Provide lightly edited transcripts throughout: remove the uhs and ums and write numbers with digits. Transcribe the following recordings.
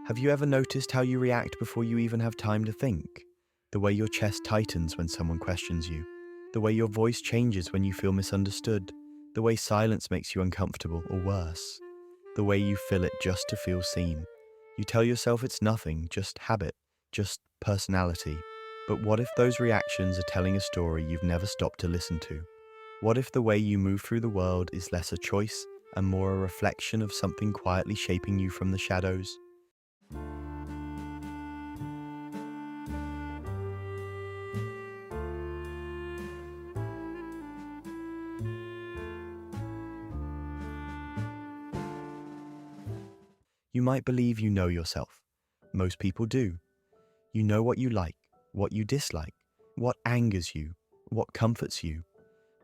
Have you ever noticed how you react before you even have time to think? The way your chest tightens when someone questions you, the way your voice changes when you feel misunderstood, the way silence makes you uncomfortable or worse, the way you fill it just to feel seen. You tell yourself it's nothing, just habit, just personality. But what if those reactions are telling a story you've never stopped to listen to? What if the way you move through the world is less a choice and more a reflection of something quietly shaping you from the shadows? You might believe you know yourself. Most people do. You know what you like, what you dislike, what angers you, what comforts you.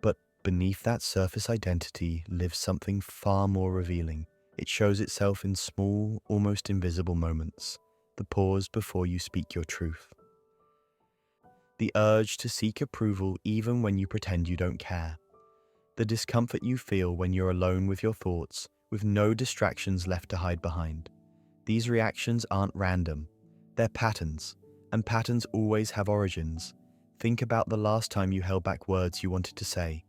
But beneath that surface identity lives something far more revealing. It shows itself in small, almost invisible moments. The pause before you speak your truth. The urge to seek approval even when you pretend you don't care. The discomfort you feel when you're alone with your thoughts, with no distractions left to hide behind. These reactions aren't random. They're patterns, and patterns always have origins. Think about the last time you held back words you wanted to say,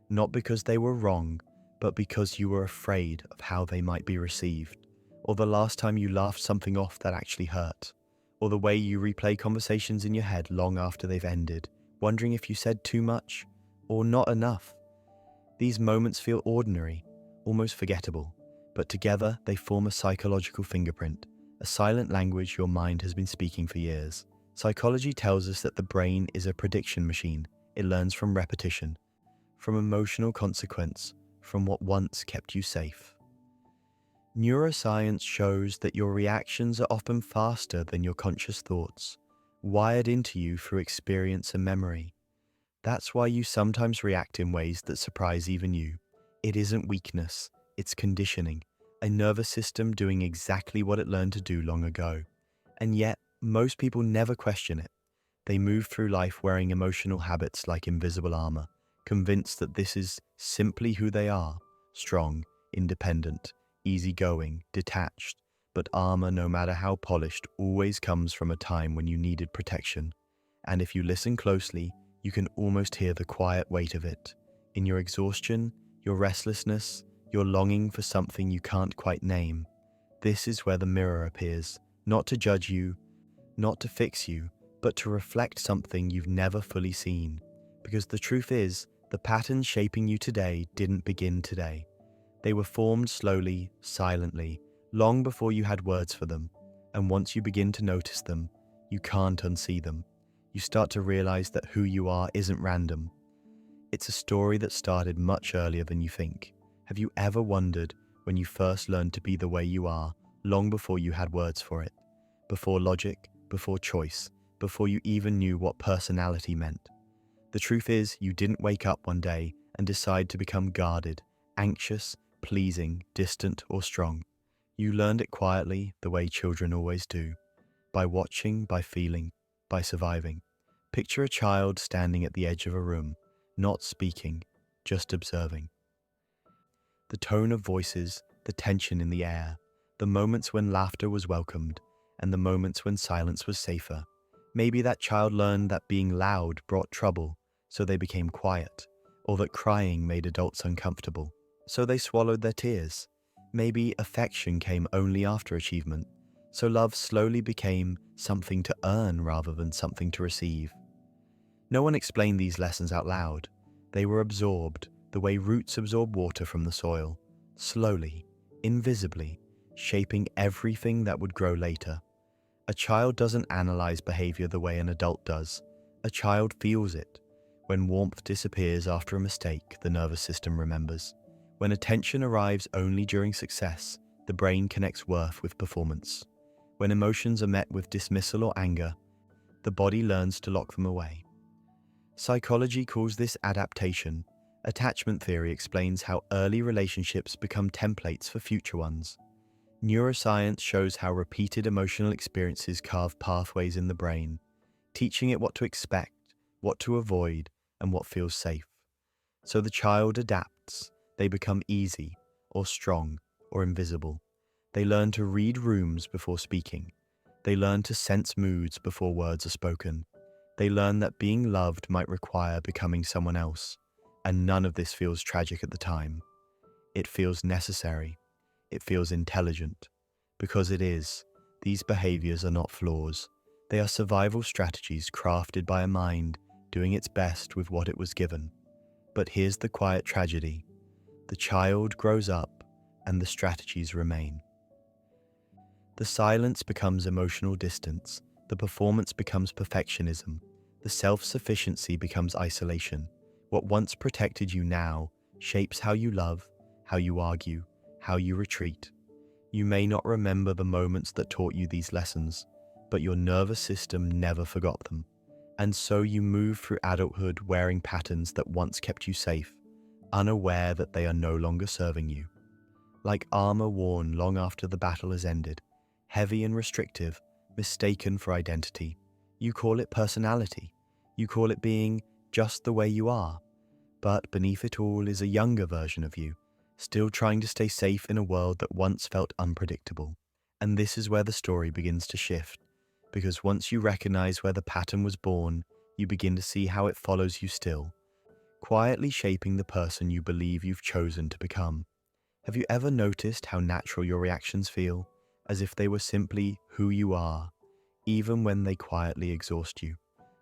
not because they were wrong, but because you were afraid of how they might be received. Or the last time you laughed something off that actually hurt. Or the way you replay conversations in your head long after they've ended, wondering if you said too much or not enough. These moments feel ordinary, almost forgettable, but together they form a psychological fingerprint, a silent language your mind has been speaking for years. Psychology tells us that the brain is a prediction machine. It learns from repetition, from emotional consequence, from what once kept you safe. Neuroscience shows that your reactions are often faster than your conscious thoughts, wired into you through experience and memory. That's why you sometimes react in ways that surprise even you. It isn't weakness, it's conditioning, a nervous system doing exactly what it learned to do long ago. And yet, most people never question it. They move through life wearing emotional habits like invisible armor, convinced that this is simply who they are: strong, independent, easygoing, detached. But armor, no matter how polished, always comes from a time when you needed protection. And if you listen closely, you can almost hear the quiet weight of it. In your exhaustion, your restlessness, your longing for something you can't quite name. This is where the mirror appears, not to judge you, not to fix you, but to reflect something you've never fully seen. Because the truth is, the patterns shaping you today didn't begin today. They were formed slowly, silently, long before you had words for them. And once you begin to notice them, you can't unsee them. You start to realize that who you are isn't random. It's a story that started much earlier than you think. Have you ever wondered when you first learned to be the way you are, long before you had words for it? Before logic, before choice, before you even knew what personality meant? The truth is, you didn't wake up one day and decide to become guarded, anxious, pleasing, distant, or strong. You learned it quietly, the way children always do. By watching, by feeling, by surviving. Picture a child standing at the edge of a room, not speaking, just observing. The tone of voices, the tension in the air, the moments when laughter was welcomed, and the moments when silence was safer. Maybe that child learned that being loud brought trouble, so they became quiet, or that crying made adults uncomfortable, so they swallowed their tears. Maybe affection came only after achievement, so love slowly became something to earn rather than something to receive. No one explained these lessons out loud. They were absorbed, the way roots absorb water from the soil, slowly, invisibly, shaping everything that would grow later. A child doesn't analyze behavior the way an adult does. A child feels it. When warmth disappears after a mistake, the nervous system remembers. When attention arrives only during success, the brain connects worth with performance. When emotions are met with dismissal or anger, the body learns to lock them away. Psychology calls this adaptation. Attachment theory explains how early relationships become templates for future ones. Neuroscience shows how repeated emotional experiences carve pathways in the brain, teaching it what to expect, what to avoid, and what feels safe. So the child adapts. They become easy, or strong, or invisible. They learn to read rooms before speaking. They learn to sense moods before words are spoken. They learn that being loved might require becoming someone else. And none of this feels tragic at the time. It feels necessary. It feels intelligent. Because it is. These behaviors are not flaws. They are survival strategies crafted by a mind doing its best with what it was given. But here's the quiet tragedy. The child grows up and the strategies remain. The silence becomes emotional distance. The performance becomes perfectionism. The self-sufficiency becomes isolation. What once protected you now shapes how you love, how you argue, how you retreat. You may not remember the moments that taught you these lessons, but your nervous system never forgot them. And so you move through adulthood wearing patterns that once kept you safe, unaware that they are no longer serving you. Like armor worn long after the battle has ended, heavy and restrictive, mistaken for identity. You call it personality. You call it being just the way you are. But beneath it all is a younger version of you, still trying to stay safe in a world that once felt unpredictable. And this is where the story begins to shift, because once you recognize where the pattern was born, you begin to see how it follows you still, quietly shaping the person you believe you've chosen to become. Have you ever noticed how natural your reactions feel, as if they were simply who you are, even when they quietly exhaust you?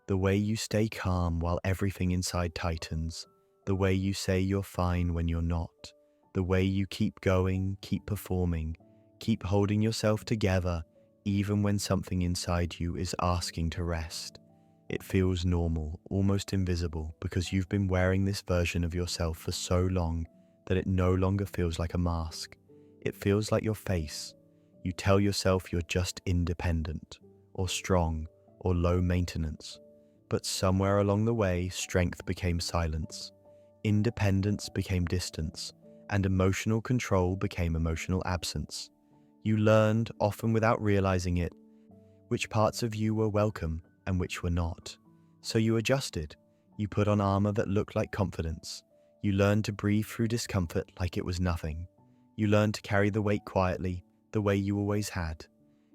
The way you stay calm while everything inside tightens, the way you say you're fine when you're not, the way you keep going, keep performing, keep holding yourself together, even when something inside you is asking to rest. It feels normal, almost invisible, because you've been wearing this version of yourself for so long that it no longer feels like a mask. It feels like your face. You tell yourself you're just independent, or strong, or low maintenance. But somewhere along the way, strength became silence. Independence became distance, and emotional control became emotional absence. You learned, often without realizing it, which parts of you were welcome and which were not. So you adjusted. You put on armor that looked like confidence. You learned to breathe through discomfort like it was nothing. You learned to carry the weight quietly, the way you always had.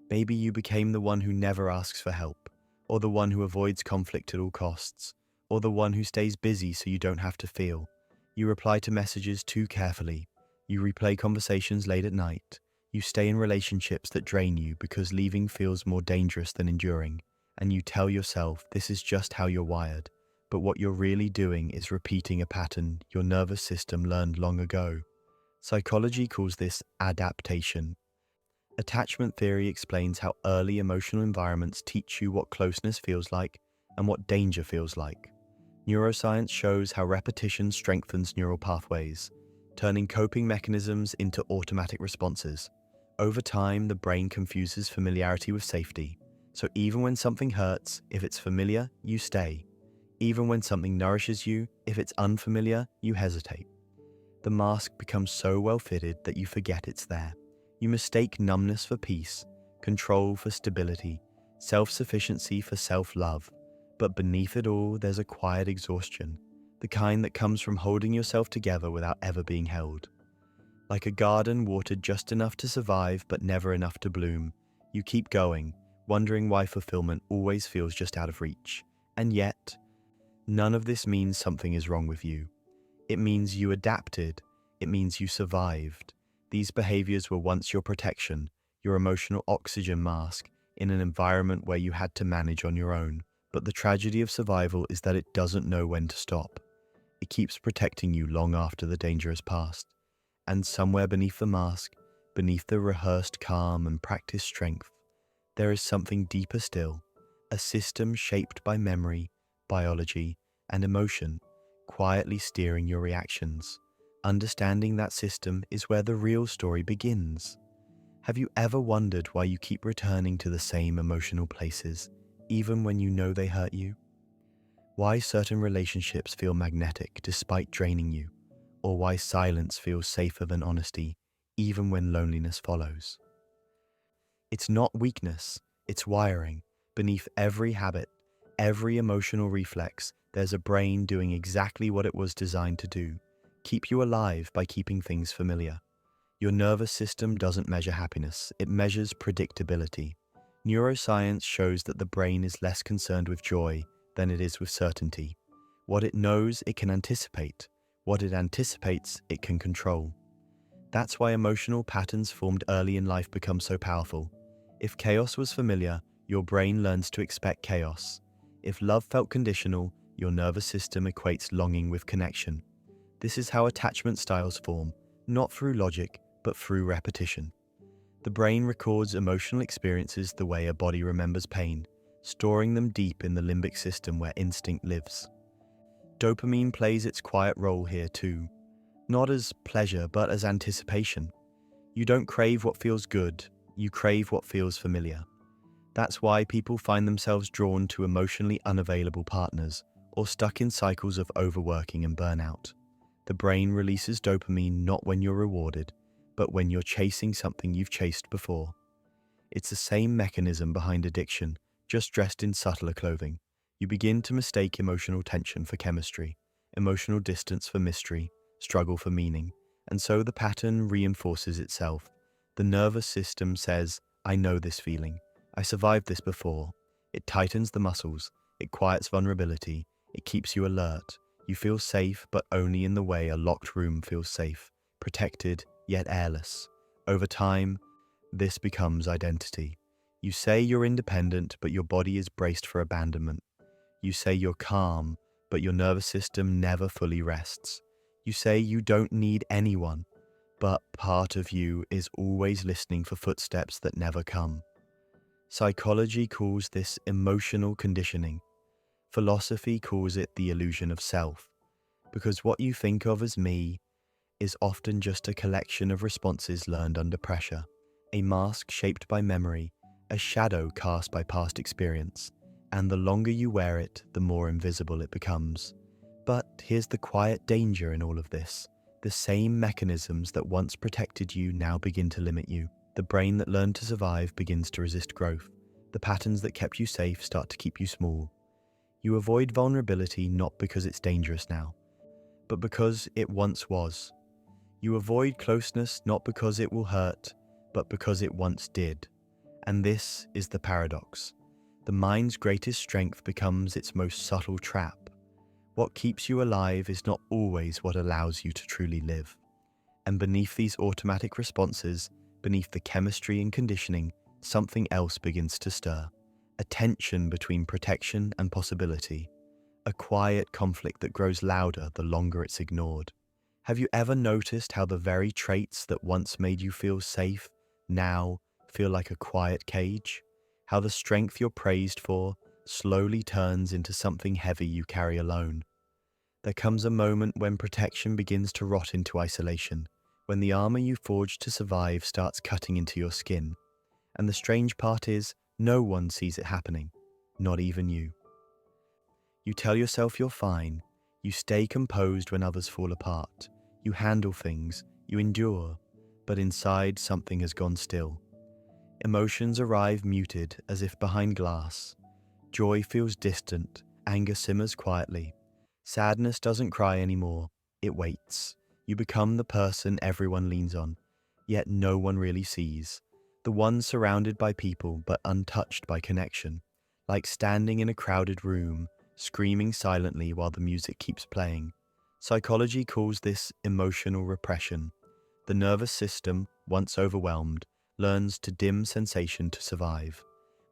Maybe you became the one who never asks for help, or the one who avoids conflict at all costs, or the one who stays busy so you don't have to feel. You reply to messages too carefully. You replay conversations late at night. You stay in relationships that drain you because leaving feels more dangerous than enduring. And you tell yourself this is just how you're wired. But what you're really doing is repeating a pattern your nervous system learned long ago. Psychology calls this adaptation. Attachment theory explains how early emotional environments teach you what closeness feels like and what danger feels like. Neuroscience shows how repetition strengthens neural pathways, turning coping mechanisms into automatic responses. Over time, the brain confuses familiarity with safety. So even when something hurts, if it's familiar, you stay. Even when something nourishes you, if it's unfamiliar, you hesitate. The mask becomes so well fitted that you forget it's there. You mistake numbness for peace, control for stability, self-sufficiency for self-love. But beneath it all, there's a quiet exhaustion, the kind that comes from holding yourself together without ever being held. Like a garden watered just enough to survive but never enough to bloom, you keep going, wondering why fulfillment always feels just out of reach. And yet, none of this means something is wrong with you. It means you adapted. It means you survived. These behaviors were once your protection, your emotional oxygen mask, in an environment where you had to manage on your own. But the tragedy of survival is that it doesn't know when to stop. It keeps protecting you long after the danger has passed. And somewhere beneath the mask, beneath the rehearsed calm and practiced strength, there is something deeper still, a system shaped by memory, biology, and emotion, quietly steering your reactions. Understanding that system is where the real story begins. Have you ever wondered why you keep returning to the same emotional places, even when you know they hurt you? Why certain relationships feel magnetic despite draining you, or why silence feels safer than honesty, even when loneliness follows? It's not weakness, it's wiring. Beneath every habit, every emotional reflex, there's a brain doing exactly what it was designed to do: keep you alive by keeping things familiar. Your nervous system doesn't measure happiness, it measures predictability. Neuroscience shows that the brain is less concerned with joy than it is with certainty. What it knows, it can anticipate. What it anticipates, it can control. That's why emotional patterns formed early in life become so powerful. If chaos was familiar, your brain learns to expect chaos. If love felt conditional, your nervous system equates longing with connection. This is how attachment styles form, not through logic, but through repetition. The brain records emotional experiences the way a body remembers pain, storing them deep in the limbic system where instinct lives. Dopamine plays its quiet role here too, not as pleasure but as anticipation. You don't crave what feels good, you crave what feels familiar. That's why people find themselves drawn to emotionally unavailable partners or stuck in cycles of overworking and burnout. The brain releases dopamine not when you're rewarded, but when you're chasing something you've chased before. It's the same mechanism behind addiction, just dressed in subtler clothing. You begin to mistake emotional tension for chemistry, emotional distance for mystery, struggle for meaning, and so the pattern reinforces itself. The nervous system says, I know this feeling. I survived this before. It tightens the muscles, it quiets vulnerability, it keeps you alert. You feel safe, but only in the way a locked room feels safe, protected, yet airless. Over time, this becomes identity. You say you're independent, but your body is braced for abandonment. You say you're calm, but your nervous system never fully rests. You say you don't need anyone, but part of you is always listening for footsteps that never come. Psychology calls this emotional conditioning. Philosophy calls it the illusion of self, because what you think of as me is often just a collection of responses learned under pressure, a mask shaped by memory, a shadow cast by past experience, and the longer you wear it, the more invisible it becomes. But here's the quiet danger in all of this. The same mechanisms that once protected you now begin to limit you. The brain that learned to survive begins to resist growth. The patterns that kept you safe start to keep you small. You avoid vulnerability not because it's dangerous now, but because it once was. You avoid closeness not because it will hurt, but because it once did. And this is the paradox. The mind's greatest strength becomes its most subtle trap. What keeps you alive is not always what allows you to truly live. And beneath these automatic responses, beneath the chemistry and conditioning, something else begins to stir. A tension between protection and possibility. A quiet conflict that grows louder the longer it's ignored. Have you ever noticed how the very traits that once made you feel safe now feel like a quiet cage? How the strength you're praised for slowly turns into something heavy you carry alone. There comes a moment when protection begins to rot into isolation, when the armor you forged to survive starts cutting into your skin. And the strange part is, no one sees it happening, not even you. You tell yourself you're fine, you stay composed when others fall apart, you handle things, you endure, but inside something has gone still. Emotions arrive muted as if behind glass. Joy feels distant, anger simmers quietly. Sadness doesn't cry anymore, it waits. You become the person everyone leans on, yet no one really sees. The one surrounded by people but untouched by connection, like standing in a crowded room, screaming silently while the music keeps playing. Psychology calls this emotional repression. The nervous system, once overwhelmed, learns to dim sensation to survive.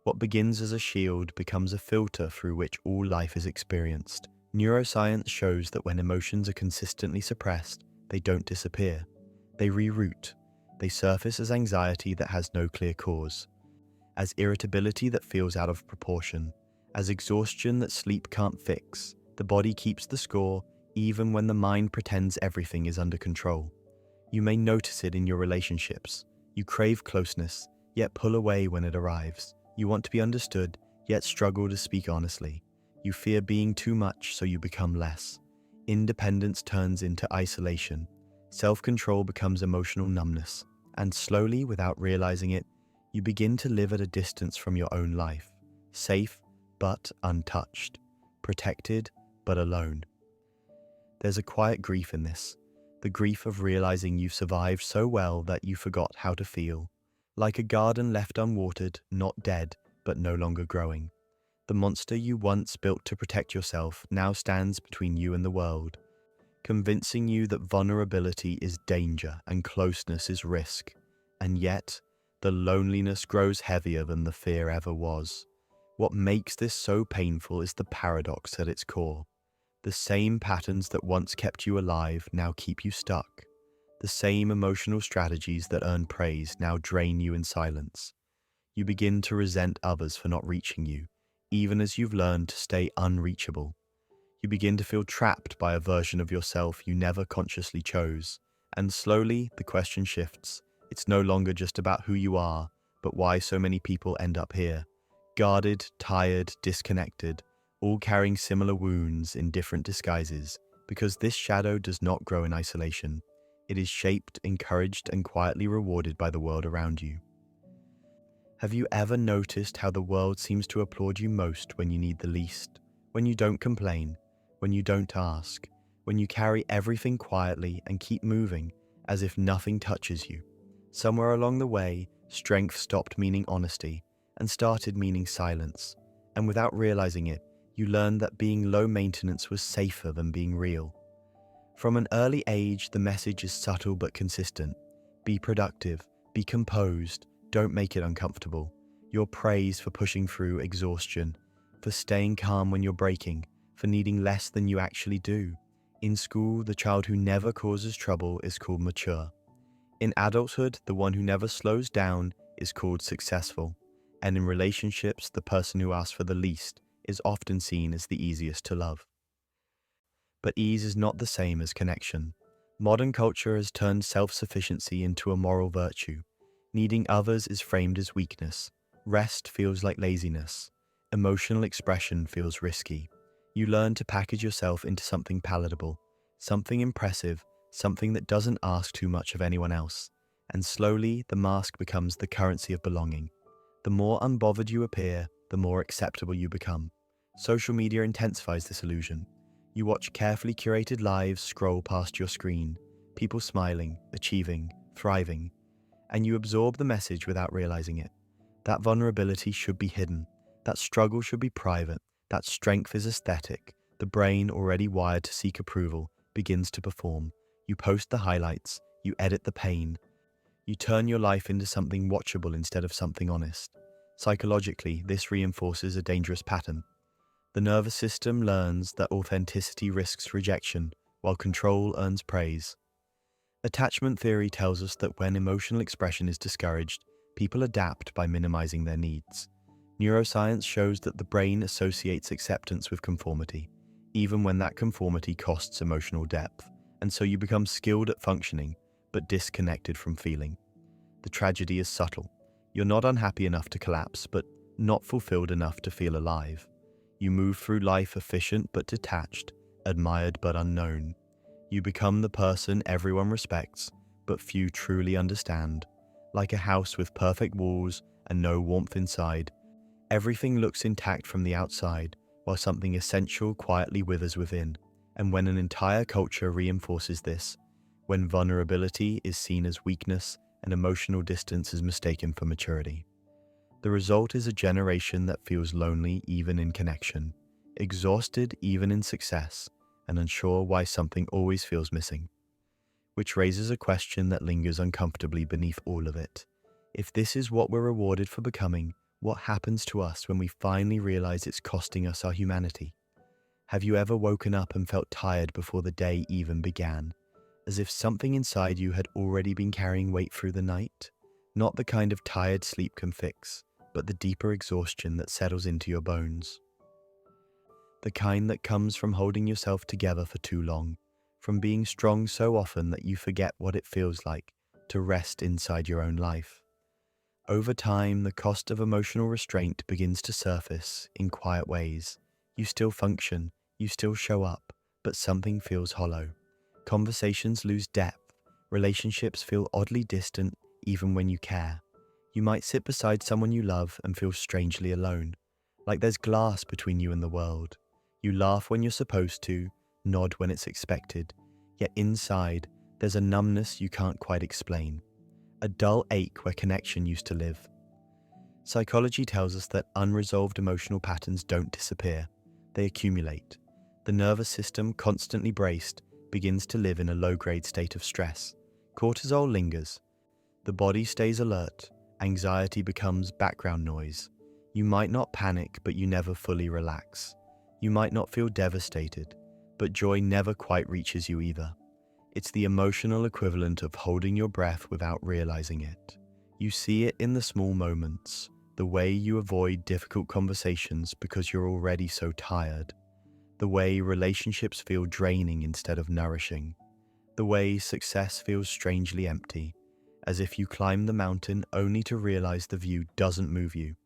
What begins as a shield becomes a filter through which all life is experienced. Neuroscience shows that when emotions are consistently suppressed, they don't disappear. They reroute. They surface as anxiety that has no clear cause, as irritability that feels out of proportion, as exhaustion that sleep can't fix. The body keeps the score even when the mind pretends everything is under control. You may notice it in your relationships. You crave closeness, yet pull away when it arrives. You want to be understood, yet struggle to speak honestly. You fear being too much, so you become less. Independence turns into isolation. Self-control becomes emotional numbness. And slowly, without realizing it, you begin to live at a distance from your own life. Safe, but untouched. Protected, but alone. There's a quiet grief in this. The grief of realizing you survived so well that you forgot how to feel. Like a garden left unwatered, not dead, but no longer growing. The monster you once built to protect yourself now stands between you and the world, convincing you that vulnerability is danger and closeness is risk. And yet, the loneliness grows heavier than the fear ever was. What makes this so painful is the paradox at its core. The same patterns that once kept you alive now keep you stuck. The same emotional strategies that earn praise now drain you in silence. You begin to resent others for not reaching you, even as you've learned to stay unreachable. You begin to feel trapped by a version of yourself you never consciously chose. And slowly, the question shifts. It's no longer just about who you are, but why so many people end up here. Guarded, tired, disconnected, all carrying similar wounds in different disguises, because this shadow does not grow in isolation. It is shaped, encouraged, and quietly rewarded by the world around you. Have you ever noticed how the world seems to applaud you most when you need the least? When you don't complain, when you don't ask, when you carry everything quietly and keep moving as if nothing touches you? Somewhere along the way, strength stopped meaning honesty and started meaning silence. And without realizing it, you learned that being low maintenance was safer than being real. From an early age, the message is subtle but consistent. Be productive, be composed, don't make it uncomfortable. You're praised for pushing through exhaustion, for staying calm when you're breaking, for needing less than you actually do. In school, the child who never causes trouble is called mature. In adulthood, the one who never slows down is called successful. And in relationships, the person who asks for the least is often seen as the easiest to love. But ease is not the same as connection. Modern culture has turned self-sufficiency into a moral virtue. Needing others is framed as weakness. Rest feels like laziness. Emotional expression feels risky. You learn to package yourself into something palatable, something impressive, something that doesn't ask too much of anyone else. And slowly, the mask becomes the currency of belonging. The more unbothered you appear, the more acceptable you become. Social media intensifies this illusion. You watch carefully curated lives scroll past your screen, people smiling, achieving, thriving, and you absorb the message without realizing it. That vulnerability should be hidden. That struggle should be private. That strength is aesthetic. The brain, already wired to seek approval, begins to perform. You post the highlights. You edit the pain. You turn your life into something watchable instead of something honest. Psychologically, this reinforces a dangerous pattern. The nervous system learns that authenticity risks rejection, while control earns praise. Attachment theory tells us that when emotional expression is discouraged, people adapt by minimizing their needs. Neuroscience shows that the brain associates acceptance with conformity, even when that conformity costs emotional depth, and so you become skilled at functioning, but disconnected from feeling. The tragedy is subtle. You're not unhappy enough to collapse, but not fulfilled enough to feel alive. You move through life efficient but detached, admired but unknown. You become the person everyone respects, but few truly understand. Like a house with perfect walls and no warmth inside, everything looks intact from the outside, while something essential quietly withers within. And when an entire culture reinforces this, when vulnerability is seen as weakness and emotional distance is mistaken for maturity, the result is a generation that feels lonely even in connection, exhausted even in success, and unsure why something always feels missing. Which raises a question that lingers uncomfortably beneath all of it. If this is what we're rewarded for becoming, what happens to us when we finally realize it's costing us our humanity? Have you ever woken up and felt tired before the day even began, as if something inside you had already been carrying weight through the night? Not the kind of tired sleep can fix, but the deeper exhaustion that settles into your bones. The kind that comes from holding yourself together for too long, from being strong so often that you forget what it feels like to rest inside your own life. Over time, the cost of emotional restraint begins to surface in quiet ways. You still function, you still show up, but something feels hollow. Conversations lose depth, relationships feel oddly distant even when you care. You might sit beside someone you love and feel strangely alone, like there's glass between you and the world. You laugh when you're supposed to, nod when it's expected, yet inside, There's a numbness you can't quite explain, a dull ache where connection used to live. Psychology tells us that unresolved emotional patterns don't disappear, they accumulate. The nervous system, constantly braced, begins to live in a low-grade state of stress. Cortisol lingers. The body stays alert. Anxiety becomes background noise. You might not panic, but you never fully relax. You might not feel devastated, but joy never quite reaches you either. It's the emotional equivalent of holding your breath without realizing it. You see it in the small moments, the way you avoid difficult conversations because you're already so tired, the way relationships feel draining instead of nourishing, the way success feels strangely empty, as if you climb the mountain only to realize the view doesn't move you.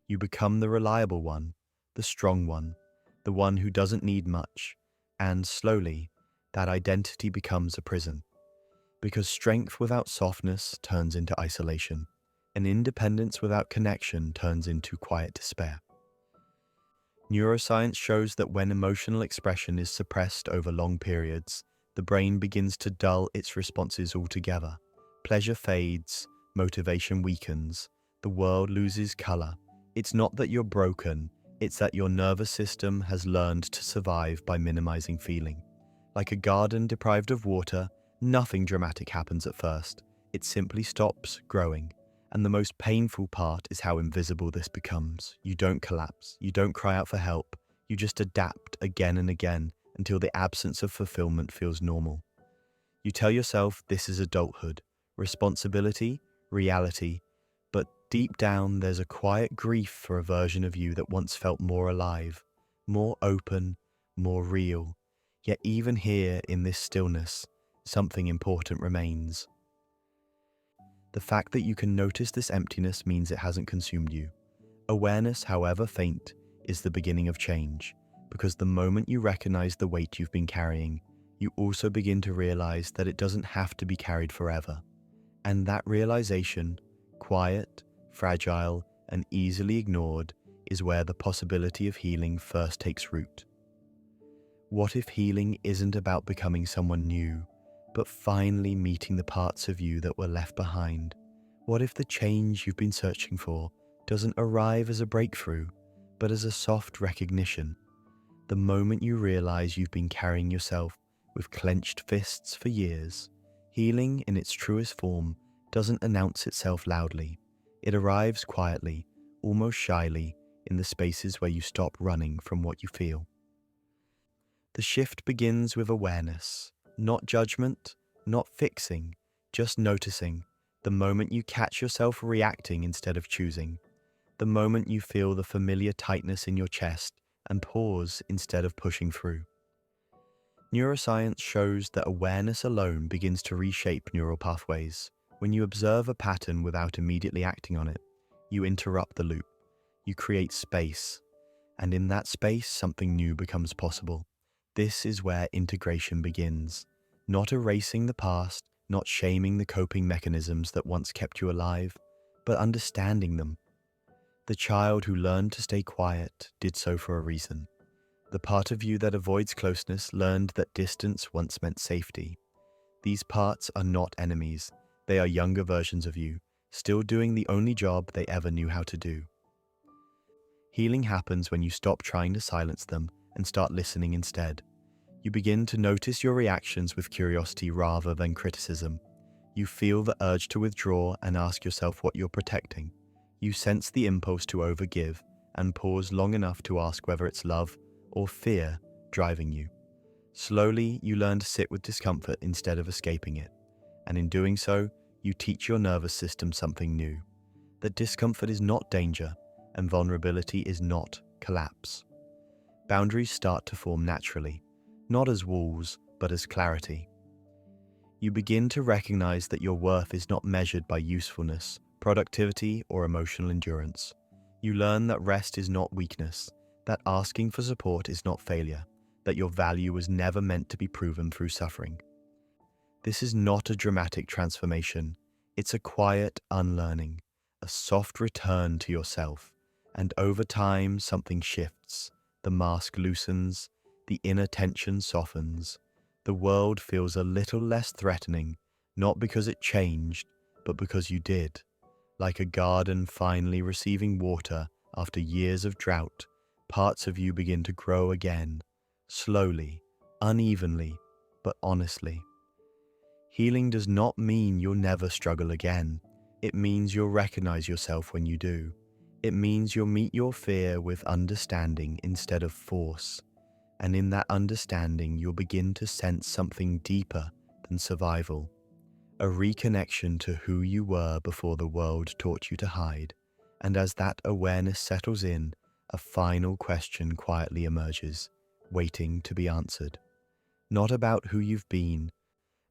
You become the reliable one, the strong one, the one who doesn't need much, and slowly, that identity becomes a prison. Because strength without softness turns into isolation, and independence without connection turns into quiet despair. Neuroscience shows that when emotional expression is suppressed over long periods, the brain begins to dull its responses altogether. Pleasure fades, motivation weakens, the world loses color. It's not that you're broken, it's that your nervous system has learned to survive by minimizing feeling. Like a garden deprived of water, nothing dramatic happens at first. It simply stops growing. And the most painful part is how invisible this becomes. You don't collapse, you don't cry out for help, you just adapt again and again until the absence of fulfillment feels normal. You tell yourself this is adulthood, responsibility, reality, but deep down there's a quiet grief for a version of you that once felt more alive, more open, more real. Yet even here in this stillness, something important remains. The fact that you can notice this emptiness means it hasn't consumed you. Awareness, however faint, is the beginning of change, because the moment you recognize the weight you've been carrying, you also begin to realize that it doesn't have to be carried forever. And that realization, quiet, fragile, and easily ignored, is where the possibility of healing first takes root. What if healing isn't about becoming someone new, but finally meeting the parts of you that were left behind? What if the change you've been searching for doesn't arrive as a breakthrough, but as a soft recognition? The moment you realize you've been carrying yourself with clenched fists for years, healing in its truest form doesn't announce itself loudly. It arrives quietly, almost shyly, in the spaces where you stop running from what you feel. The shift begins with awareness. Not judgment, not fixing, just noticing. The moment you catch yourself reacting instead of choosing. The moment you feel the familiar tightness in your chest and pause instead of pushing through. Neuroscience shows that awareness alone begins to reshape neural pathways. When you observe a pattern without immediately acting on it, you interrupt the loop. You create space. And in that space, something new becomes possible. This is where integration begins. Not erasing the past, not shaming the coping mechanisms that once kept you alive, but understanding them. The child who learned to stay quiet did so for a reason. The part of you that avoids closeness learned that distance once meant safety. These parts are not enemies. They are younger versions of you, still doing the only job they ever knew how to do. Healing happens when you stop trying to silence them and start listening instead. You begin to notice your reactions with curiosity rather than criticism. You feel the urge to withdraw and ask yourself what you're protecting. You sense the impulse to overgive and pause long enough to ask whether it's love or fear driving you. Slowly, you learn to sit with discomfort instead of escaping it. And in doing so, you teach your nervous system something new. That discomfort is not danger, and vulnerability is not collapse. Boundaries start to form naturally, not as walls, but as clarity. You begin to recognize that your worth is not measured by usefulness, productivity, or emotional endurance. You learn that rest is not weakness, that asking for support is not failure, that your value was never meant to be proven through suffering. This is not a dramatic transformation. It's a quiet unlearning, a soft return to yourself. And over time, something shifts. The mask loosens, the inner tension softens, The world feels a little less threatening, not because it changed, but because you did. Like a garden finally receiving water after years of drought, parts of you begin to grow again, slowly, unevenly, but honestly. Healing does not mean you'll never struggle again. It means you'll recognize yourself when you do. It means you'll meet your fear with understanding instead of force. And in that understanding, you'll begin to sense something deeper than survival. A reconnection to who you were before the world taught you to hide. And as that awareness settles in, a final question quietly emerges, waiting to be answered. Not about who you've been,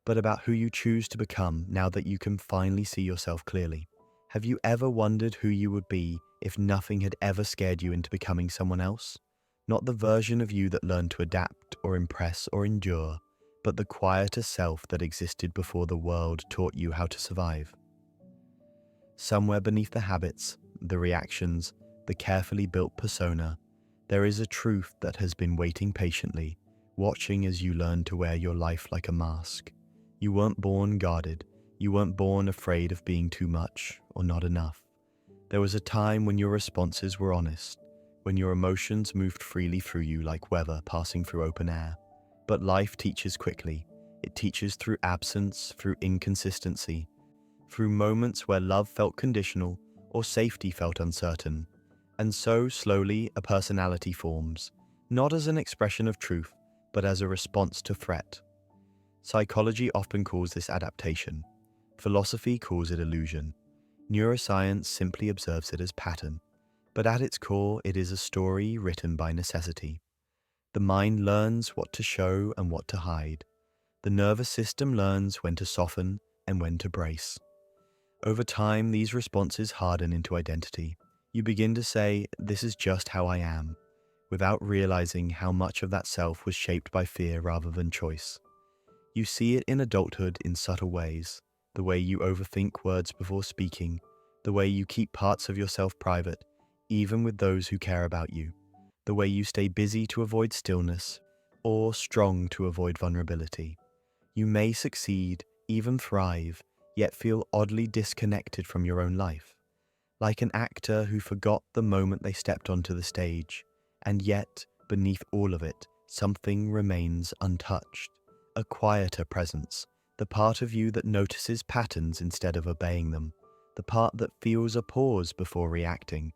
but about who you choose to become now that you can finally see yourself clearly. Have you ever wondered who you would be if nothing had ever scared you into becoming someone else? Not the version of you that learned to adapt or impress or endure, but the quieter self that existed before the world taught you how to survive. Somewhere beneath the habits, the reactions, the carefully built persona, there is a truth that has been waiting patiently, watching as you learn to wear your life like a mask. You weren't born guarded. You weren't born afraid of being too much or not enough. There was a time when your responses were honest, when your emotions moved freely through you like weather passing through open air. But life teaches quickly. It teaches through absence, through inconsistency, through moments where love felt conditional or safety felt uncertain. And so, slowly, a personality forms, not as an expression of truth, but as a response to threat. Psychology often calls this adaptation. Philosophy calls it illusion. Neuroscience simply observes it as pattern. But at its core, it is a story written by necessity. The mind learns what to show and what to hide. The nervous system learns when to soften and when to brace. Over time, these responses harden into identity. You begin to say, "This is just how I am," without realizing how much of that self was shaped by fear rather than choice. You see it in adulthood in subtle ways, the way you overthink words before speaking, the way you keep parts of yourself private, even with those who care about you, the way you stay busy to avoid stillness, or strong to avoid vulnerability. You may succeed, even thrive, yet feel oddly disconnected from your own life, like an actor who forgot the moment they stepped onto the stage, and yet, beneath all of it, something remains untouched. A quieter presence, the part of you that notices patterns instead of obeying them, the part that feels a pause before reacting.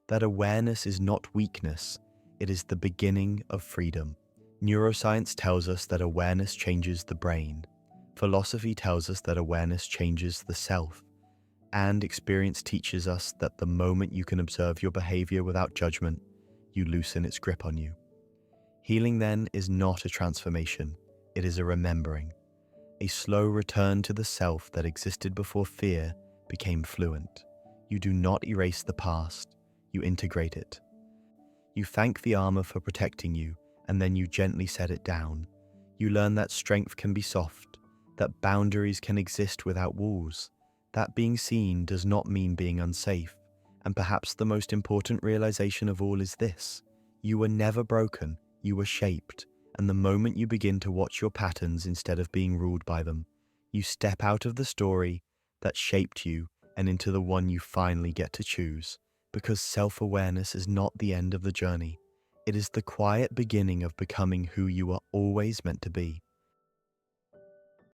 That awareness is not weakness, it is the beginning of freedom. Neuroscience tells us that awareness changes the brain. Philosophy tells us that awareness changes the self. And experience teaches us that the moment you can observe your behavior without judgment, you loosen its grip on you. Healing then is not a transformation. It is a remembering, a slow return to the self that existed before fear became fluent. You do not erase the past, you integrate it. You thank the armor for protecting you, and then you gently set it down. You learn that strength can be soft, that boundaries can exist without walls, that being seen does not mean being unsafe, and perhaps the most important realization of all is this: you were never broken, you were shaped. And the moment you begin to watch your patterns instead of being ruled by them, you step out of the story that shaped you and into the one you finally get to choose. Because self-awareness is not the end of the journey. It is the quiet beginning of becoming who you are always meant to be.